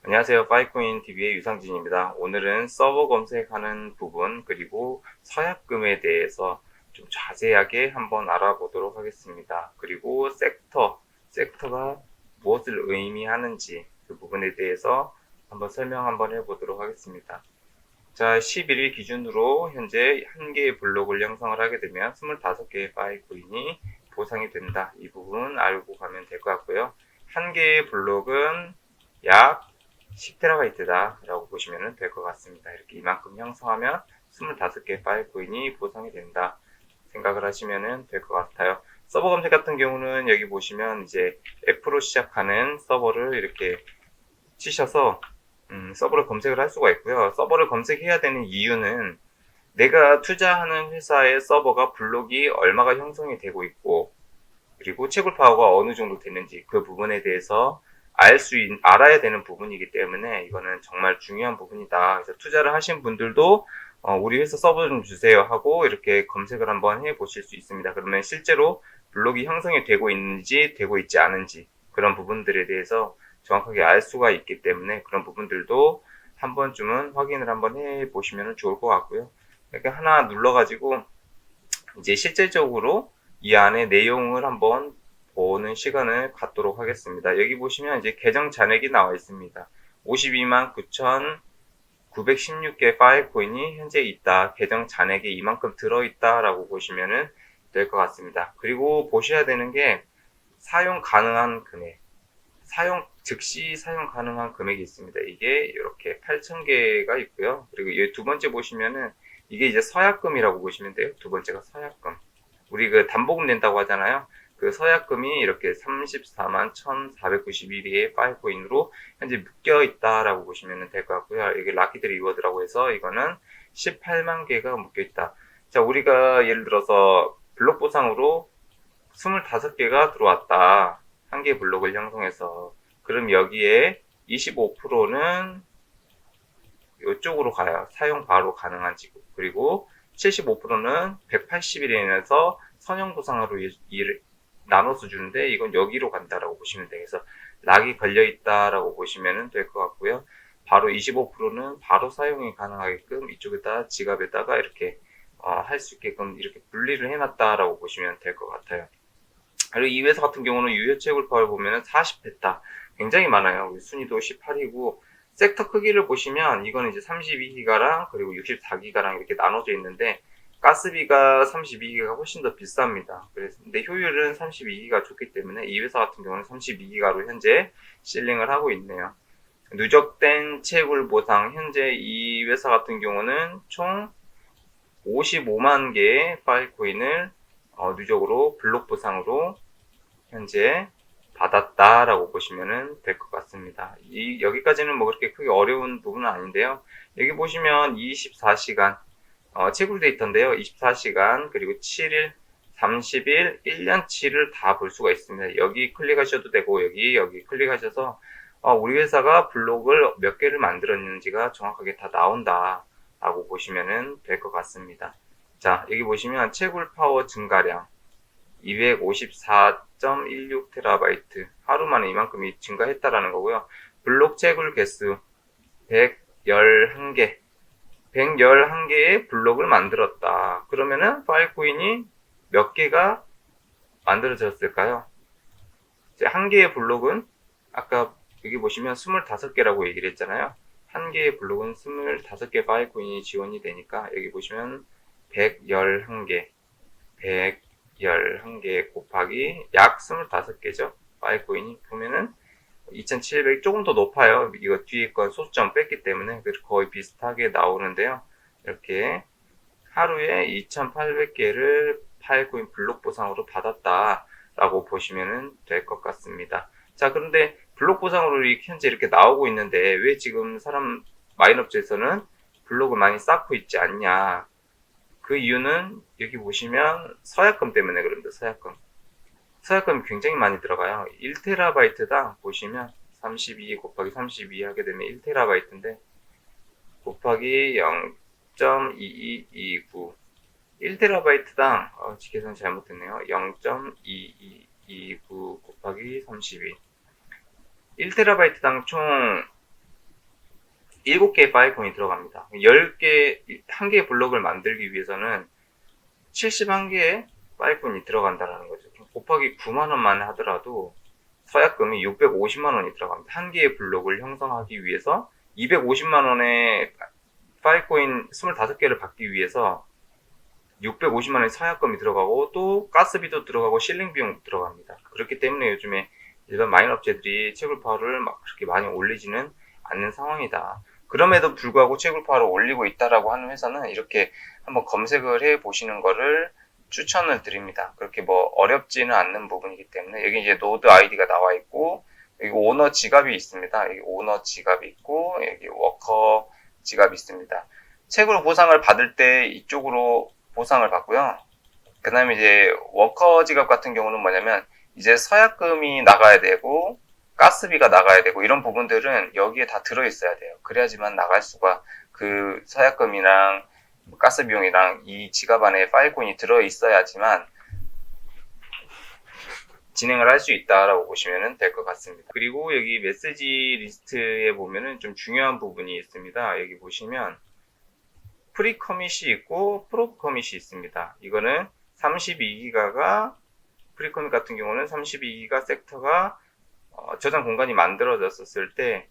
안녕하세요. 파이코인 TV의 유상진입니다. 오늘은 서버 검색하는 부분 그리고 서약금에 대해서 좀 자세하게 한번 알아보도록 하겠습니다. 그리고 섹터가 무엇을 의미하는지 그 부분에 대해서 한번 설명 한번 해보도록 하겠습니다. 자, 11일 기준으로 현재 한 개의 블록을 형성을 하게 되면 25개의 파이코인이 보상이 된다. 이 부분 알고 가면 될 것 같고요. 한 개의 블록은 약 10TB다 라고 보시면 될 것 같습니다. 이렇게 이만큼 형성하면 25개 파일 코인이 보상이 된다 생각을 하시면 될 것 같아요. 서버 검색 같은 경우는 여기 보시면 이제 F로 시작하는 서버를 이렇게 치셔서 서버를 검색을 할 수가 있고요. 서버를 검색해야 되는 이유는 내가 투자하는 회사의 서버가 블록이 얼마가 형성이 되고 있고 그리고 채굴 파워가 어느 정도 되는지 그 부분에 대해서 알아야 되는 부분이기 때문에 이거는 정말 중요한 부분이다. 그래서 투자를 하신 분들도 우리 회사 서버 좀 주세요 하고 이렇게 검색을 한번 해 보실 수 있습니다. 그러면 실제로 블록이 형성이 되고 있는지 되고 있지 않은지 그런 부분들에 대해서 정확하게 알 수가 있기 때문에 그런 부분들도 한 번쯤은 확인을 한번 해 보시면 좋을 것 같고요. 이렇게 하나 눌러가지고 이제 실질적으로 이 안에 내용을 한번 보는 시간을 갖도록 하겠습니다. 여기 보시면 이제 계정 잔액이 나와 있습니다. 52만 9,916개 파일 코인이 현재 있다. 계정 잔액에 이만큼 들어있다 라고 보시면 될 것 같습니다. 그리고 보셔야 되는 게 사용 가능한 금액, 즉시 사용 가능한 금액이 있습니다. 이게 이렇게 8,000개가 있고요. 그리고 이 두 번째 보시면은 이게 이제 서약금이라고 보시면 돼요. 두 번째가 서약금. 우리 그 담보금 낸다고 하잖아요. 그 서약금이 이렇게 34만 1,491개의 파일코인으로 현재 묶여 있다라고 보시면 될 것 같고요. 이게 락키드 리워드라고 해서 이거는 18만 개가 묶여 있다. 자, 우리가 예를 들어서 블록 보상으로 25개가 들어왔다. 한 개 블록을 형성해서. 그럼 여기에 25%는 이쪽으로 가야 사용 바로 가능한 지구. 그리고 75%는 180일에서 선형 보상으로 나눠서 주는데 이건 여기로 간다라고 보시면 돼요. 그래서 락이 걸려 있다라고 보시면 될 것 같고요. 바로 25%는 바로 사용이 가능하게끔 이쪽에다 지갑에다가 이렇게 할 수 있게끔 이렇게 분리를 해놨다라고 보시면 될 것 같아요. 그리고 이 회사 같은 경우는 유효채굴 파를 보면은 40베타 굉장히 많아요. 순위도 18이고 섹터 크기를 보시면 이거는 이제 32기가랑 그리고 64기가랑 이렇게 나눠져 있는데 가스비가 32기가가 훨씬 더 비쌉니다. 근데 효율은 32기가 좋기 때문에 이 회사 같은 경우는 32기가로 현재 실링을 하고 있네요. 누적된 채굴 보상 현재 이 회사 같은 경우는 총 55만 개의 파일 코인을 누적으로 블록 보상으로 현재 받았다라고 보시면 될 것 같습니다. 여기까지는 뭐 그렇게 크게 어려운 부분은 아닌데요. 여기 보시면 24시간 채굴 데이터인데요. 24시간 그리고 7일, 30일, 1년치를 다 볼 수가 있습니다. 여기 클릭하셔도 되고 여기 클릭하셔서 우리 회사가 블록을 몇 개를 만들었는지가 정확하게 다 나온다 라고 보시면 될 것 같습니다. 자, 여기 보시면 채굴 파워 증가량 254.16TB 하루 만에 이만큼이 증가했다라는 거고요. 블록 채굴 개수 111개 111개의 블록을 만들었다. 그러면은 파일 코인이 몇 개가 만들어졌을까요? 한 개의 블록은 아까 여기 보시면 25개라고 얘기를 했잖아요. 한 개의 블록은 25개 파일 코인이 지원이 되니까 여기 보시면 111개 111개 곱하기 약 25개죠. 파일 코인이 보면은 2700 조금 더 높아요. 이거 뒤에 건 소수점 뺐기 때문에 거의 비슷하게 나오는데요. 이렇게 하루에 2800개를 파일코인 블록 보상으로 받았다라고 보시면 될 것 같습니다. 자, 그런데 블록 보상으로 현재 이렇게 나오고 있는데 왜 지금 마인업체에서는 블록을 많이 쌓고 있지 않냐? 그 이유는 여기 보시면 서약금 때문에 그럽니다. 서약금이 굉장히 많이 들어가요. 1TB당 보시면 32 곱하기 32 하게 되면 1TB인데 곱하기 0.2229 1TB당 계산 잘못했네요. 0.2229 곱하기 32 1TB당 총 7개의 파일콘이 들어갑니다. 10개, 1개의 블록을 만들기 위해서는 71개의 파일콘이 들어간다는 거죠. 곱하기 9만원만 하더라도 서약금이 650만원이 들어갑니다. 1개의 블록을 형성하기 위해서 250만원의 파일코인 25개를 받기 위해서 650만원의 서약금이 들어가고 또 가스비도 들어가고 실링 비용도 들어갑니다. 그렇기 때문에 요즘에 일반 마인 업체들이 채굴파워를 막 그렇게 많이 올리지는 않는 상황이다. 그럼에도 불구하고 채굴파워를 올리고 있다라고 하는 회사는 이렇게 한번 검색을 해 보시는 거를 추천을 드립니다. 그렇게 뭐 어렵지는 않는 부분이기 때문에 여기 이제 노드 아이디가 나와 있고 여기 오너 지갑이 있습니다. 여기 오너 지갑이 있고 여기 워커 지갑이 있습니다. 채굴 보상을 받을 때 이쪽으로 보상을 받고요. 그 다음에 이제 워커 지갑 같은 경우는 뭐냐면 이제 서약금이 나가야 되고 가스비가 나가야 되고 이런 부분들은 여기에 다 들어있어야 돼요. 그래야지만 나갈 수가 그 서약금이랑 가스 비용이랑 이 지갑 안에 파일콘이 들어있어야지만 진행을 할 수 있다라고 보시면 될 것 같습니다. 그리고 여기 메시지 리스트에 보면은 좀 중요한 부분이 있습니다. 여기 보시면 프리 커밋이 있고 프로브 커밋이 있습니다. 이거는 32기가가 프리 커밋 같은 경우는 32기가 섹터가 저장 공간이 만들어졌을 때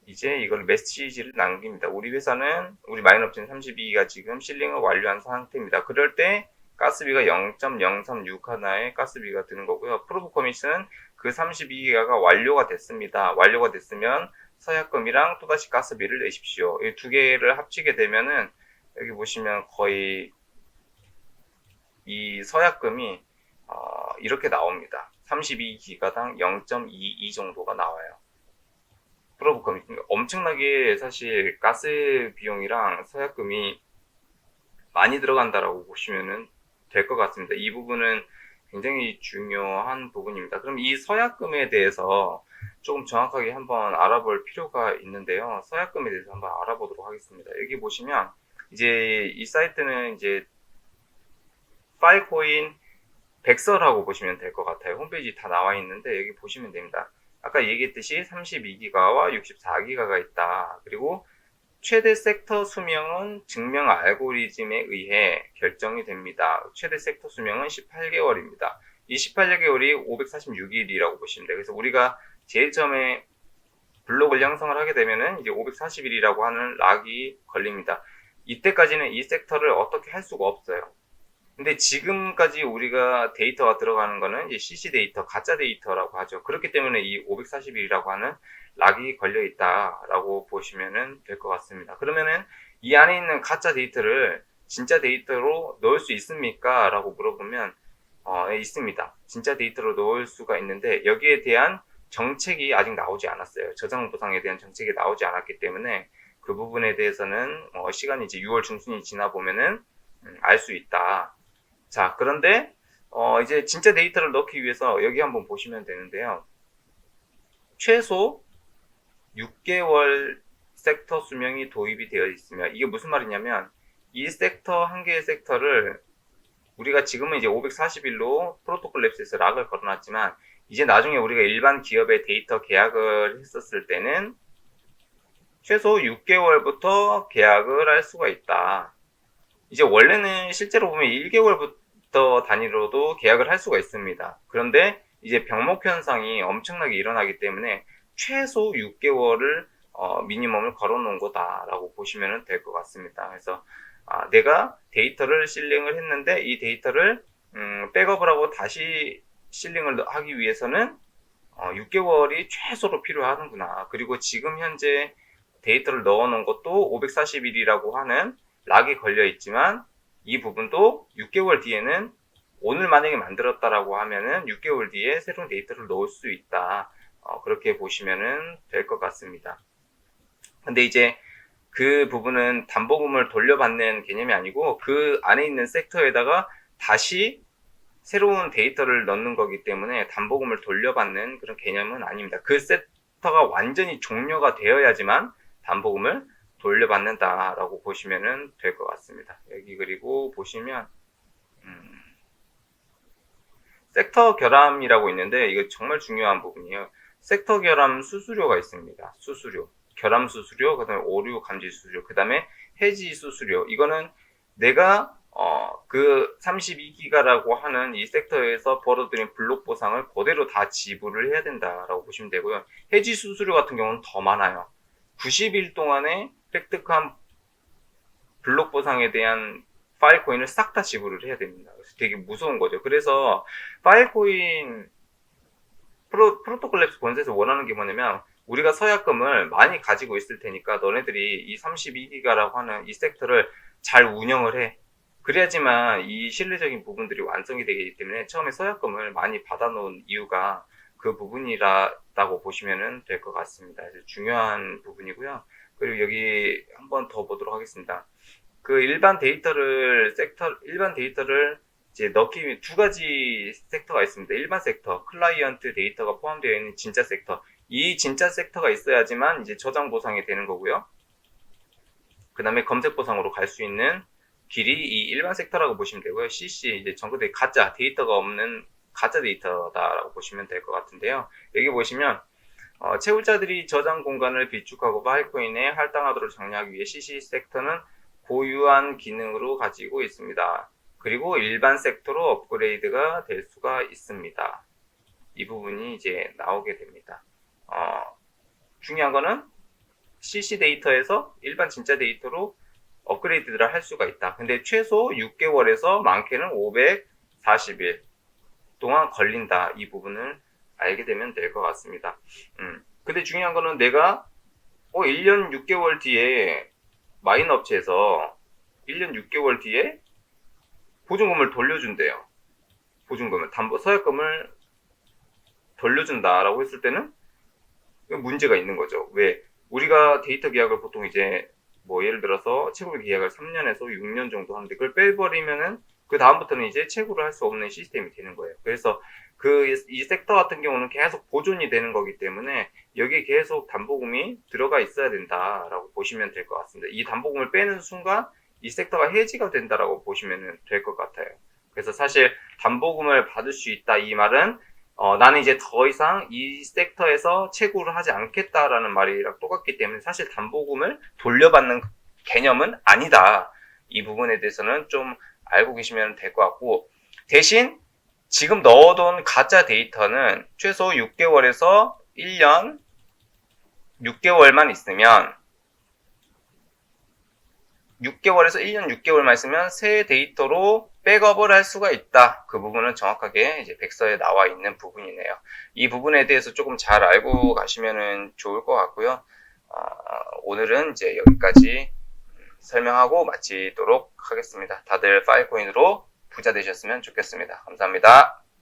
이제 이걸 메시지를 남깁니다. 우리 회사는 우리 마인업체는 32기가 지금 실링을 완료한 상태입니다. 그럴 때 가스비가 0.036 하나의 가스비가 드는 거고요. 프로브 커밋은 그 32기가가 완료가 됐습니다. 완료가 됐으면 서약금이랑 또다시 가스비를 내십시오. 이 두 개를 합치게 되면은 여기 보시면 거의 이 서약금이 이렇게 나옵니다. 32기가당 0.22 정도가 나와요. 프로브 커밋. 엄청나게 사실 가스 비용이랑 서약금이 많이 들어간다라고 보시면 될 것 같습니다. 이 부분은 굉장히 중요한 부분입니다. 그럼 이 서약금에 대해서 조금 정확하게 한번 알아볼 필요가 있는데요. 서약금에 대해서 한번 알아보도록 하겠습니다. 여기 보시면 이제 이 사이트는 이제 파일코인 백서라고 보시면 될 것 같아요. 홈페이지 다 나와 있는데 여기 보시면 됩니다. 아까 얘기했듯이 32기가와 64기가가 있다. 그리고 최대 섹터 수명은 증명 알고리즘에 의해 결정이 됩니다. 최대 섹터 수명은 18개월입니다. 이 18개월이 546일이라고 보시면 돼요. 그래서 우리가 제일 처음에 블록을 형성을 하게 되면은 이제 540일이라고 하는 락이 걸립니다. 이때까지는 이 섹터를 어떻게 할 수가 없어요. 근데 지금까지 우리가 데이터가 들어가는 거는 이제 CC 데이터, 가짜 데이터라고 하죠. 그렇기 때문에 이 540일이라고 하는 락이 걸려 있다라고 보시면 될 것 같습니다. 그러면은 이 안에 있는 가짜 데이터를 진짜 데이터로 넣을 수 있습니까? 라고 물어보면 네, 있습니다. 진짜 데이터로 넣을 수가 있는데 여기에 대한 정책이 아직 나오지 않았어요. 저장 보상에 대한 정책이 나오지 않았기 때문에 그 부분에 대해서는 시간이 이제 6월 중순이 지나 보면은 알 수 있다. 자, 그런데 이제 진짜 데이터를 넣기 위해서 여기 한번 보시면 되는데요. 최소 6개월 섹터 수명이 도입이 되어 있으면 이게 무슨 말이냐면 이 섹터 한 개의 섹터를 우리가 지금은 이제 540일로 프로토콜 랩스에서 락을 걸어놨지만 이제 나중에 우리가 일반 기업의 데이터 계약을 했었을 때는 최소 6개월부터 계약을 할 수가 있다. 이제 원래는 실제로 보면 1개월부터 단위로도 계약을 할 수가 있습니다. 그런데 이제 병목 현상이 엄청나게 일어나기 때문에 최소 6개월을 미니멈을 걸어놓은 거다라고 보시면 될 것 같습니다. 그래서 내가 데이터를 실링을 했는데 이 데이터를 백업을 하고 다시 실링을 하기 위해서는 6개월이 최소로 필요하는구나. 그리고 지금 현재 데이터를 넣어놓은 것도 540일이라고 하는 락이 걸려 있지만 이 부분도 6개월 뒤에는 오늘 만약에 만들었다라고 하면은 6개월 뒤에 새로운 데이터를 넣을 수 있다. 그렇게 보시면은 될 것 같습니다. 근데 이제 그 부분은 담보금을 돌려받는 개념이 아니고 그 안에 있는 섹터에다가 다시 새로운 데이터를 넣는 거기 때문에 담보금을 돌려받는 그런 개념은 아닙니다. 그 섹터가 완전히 종료가 되어야지만 담보금을 돌려받는다라고 보시면 될 것 같습니다. 여기 그리고 보시면 섹터 결함이라고 있는데 이거 정말 중요한 부분이에요. 섹터 결함 수수료가 있습니다. 수수료. 결함 수수료, 그 다음에 오류 감지 수수료, 그 다음에 해지 수수료. 이거는 내가 그 32기가라고 하는 이 섹터에서 벌어들인 블록 보상을 그대로 다 지불을 해야 된다라고 보시면 되고요. 해지 수수료 같은 경우는 더 많아요. 90일 동안에 획득한 블록 보상에 대한 파일코인을 싹 다 지불을 해야 됩니다. 그래서 되게 무서운 거죠. 그래서 파일코인 프로토콜 랩스 본사에서 원하는 게 뭐냐면 우리가 서약금을 많이 가지고 있을 테니까 너네들이 이 32기가라고 하는 이 섹터를 잘 운영을 해. 그래야지만 이 실내적인 부분들이 완성이 되기 때문에 처음에 서약금을 많이 받아놓은 이유가 그 부분이라고 보시면 될 것 같습니다. 중요한 부분이고요. 그리고 여기 한번 더 보도록 하겠습니다. 그 일반 데이터를 이제 넣기 위해 두 가지 섹터가 있습니다. 일반 섹터, 클라이언트 데이터가 포함되어 있는 진짜 섹터. 이 진짜 섹터가 있어야지만 이제 저장 보상이 되는 거고요. 그 다음에 검색 보상으로 갈 수 있는 길이 이 일반 섹터라고 보시면 되고요. CC, 이제 전국에 가짜, 데이터가 없는 가짜 데이터다라고 보시면 될 것 같은데요. 여기 보시면, 채굴자들이 저장 공간을 비축하고 파일코인에 할당하도록 정리하기 위해 CC 섹터는 고유한 기능으로 가지고 있습니다. 그리고 일반 섹터로 업그레이드가 될 수가 있습니다. 이 부분이 이제 나오게 됩니다. 중요한 거는 CC 데이터에서 일반 진짜 데이터로 업그레이드를 할 수가 있다. 근데 최소 6개월에서 많게는 540일 동안 걸린다. 이 부분을 알게 되면 될 것 같습니다. 근데 중요한 거는 내가 1년 6개월 뒤에 마인 업체에서 1년 6개월 뒤에 보증금을 돌려준대요. 보증금을, 서약금을 돌려준다라고 했을 때는 문제가 있는 거죠. 왜? 우리가 데이터 계약을 보통 이제 예를 들어서 채굴 계약을 3년에서 6년 정도 하는데 그걸 빼버리면은 그 다음부터는 이제 채굴을 할 수 없는 시스템이 되는 거예요. 그래서 이 섹터 같은 경우는 계속 보존이 되는 거기 때문에 여기에 계속 담보금이 들어가 있어야 된다라고 보시면 될 것 같습니다. 이 담보금을 빼는 순간 이 섹터가 해지가 된다라고 보시면 될 것 같아요. 그래서 사실 담보금을 받을 수 있다 이 말은 나는 이제 더 이상 이 섹터에서 채굴을 하지 않겠다라는 말이랑 똑같기 때문에 사실 담보금을 돌려받는 개념은 아니다. 이 부분에 대해서는 좀 알고 계시면 될 것 같고, 대신 지금 넣어둔 가짜 데이터는 최소 6개월에서 1년 6개월만 있으면 6개월에서 1년 6개월만 있으면 새 데이터로 백업을 할 수가 있다. 그 부분은 정확하게 이제 백서에 나와 있는 부분이네요. 이 부분에 대해서 조금 잘 알고 가시면 좋을 것 같고요. 오늘은 이제 여기까지 설명하고 마치도록 하겠습니다. 다들 파일코인으로 부자 되셨으면 좋겠습니다. 감사합니다.